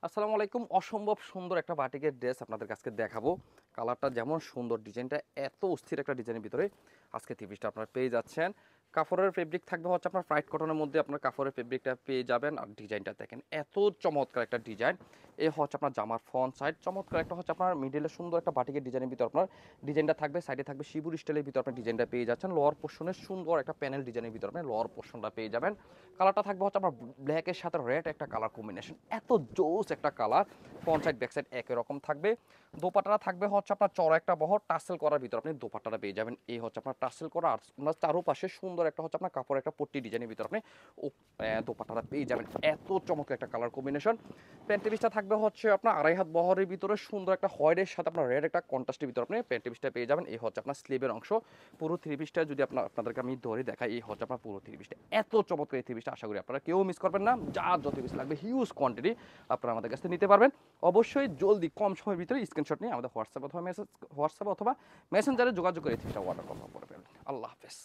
আসসালামু আলাইকুম। অসম্ভব সুন্দর একটা বাটিকের ড্রেস আপনাদের কাছে দেখাবো। কালারটা যেমন সুন্দর, ডিজাইনটা এত অস্থির একটা ডিজাইনের ভিতরে আজকে ৩০ টা আপনারা পেয়ে যাচ্ছেন। কাপড়ের ফেব্রিক থাকবে হচ্ছে আপনার ফ্রাইড কটনের মধ্যে আপনার কাপড়ের ফেব্রিকটা পেয়ে যাবেন। আর ডিজাইনটা দেখেন এত চমৎকার একটা ডিজাইন। এ হচ্ছে আপনার জামার ফ্রন্ট সাইড, চমৎকার একটা হচ্ছে আপনার মিডলে সুন্দর একটা বাটিকের ডিজাইনের ভিতর আপনার ডিজাইনটা থাকবে। সাইডে থাকবে শিবুর স্টাইলের ভিতর আপনার ডিজাইনটা পেয়ে যাচ্ছেন। লোয়ার পোর্শনে সুন্দর একটা প্যানেল ডিজাইনের ভিতর আপনি লোয়ার পোর্শনটা পেয়ে যাবেন। কালারটা থাকবে হচ্ছে আপনার ব্ল্যাকের সাথে রেড একটা কালার কম্বিনেশন, এত জোস একটা colour. Front side back side একই রকম থাকবে। দোপাট্টাটা থাকবে হচ্ছে আপনার চড়া একটা বহর টাসেল করার ভিতর আপনি দোপাট্টাটা পেয়ে যাবেন। এই হচ্ছে আপনার টাসেল করা, আর চারোপাশে সুন্দর একটা হচ্ছে আপনার কাপড় একটা পট্টি ডিজাইনের ভিতর আপনি দোপাট্টাটা পেয়ে যাবেন। এত চমৎকার একটা কালার কম্বিনেশন। প্যান্ট পিসটা থাকবে হচ্ছে আপনার আড়াই হাত বহরের ভিতরে সুন্দর একটা হোয়াইটের সাথে আপনার রেড একটা কন্ট্রাস্টের ভিতর আপনি প্যান্ট পিসটা পেয়ে যাবেন। এই হচ্ছে আপনার স্লিভের অংশ। পুরো থ্রি পিসটা যদি আপনাদেরকে আমি ধরে দেখাই, এই হচ্ছে আপনার পুরো থ্রি পিসটা। এত চমৎকার এই থ্রি পিসটা আশা করি আপনারা কেউ মিস করবেন না। যার যত পিস লাগবে হিউজ কোয়ান্টিটি আপনারা আমাদের কাছ থেকে নিতে পারবেন। অবশ্যই জলদি কম সময়ের ভিতরে স্ক্রিনশট নিয়ে আমাদের হোয়াটসঅ্যাপ অথবা মেসেঞ্জারে যোগাযোগ করে এই থ্রিটা অর্ডার করতে পারবেন। আল্লাহ হাফেজ।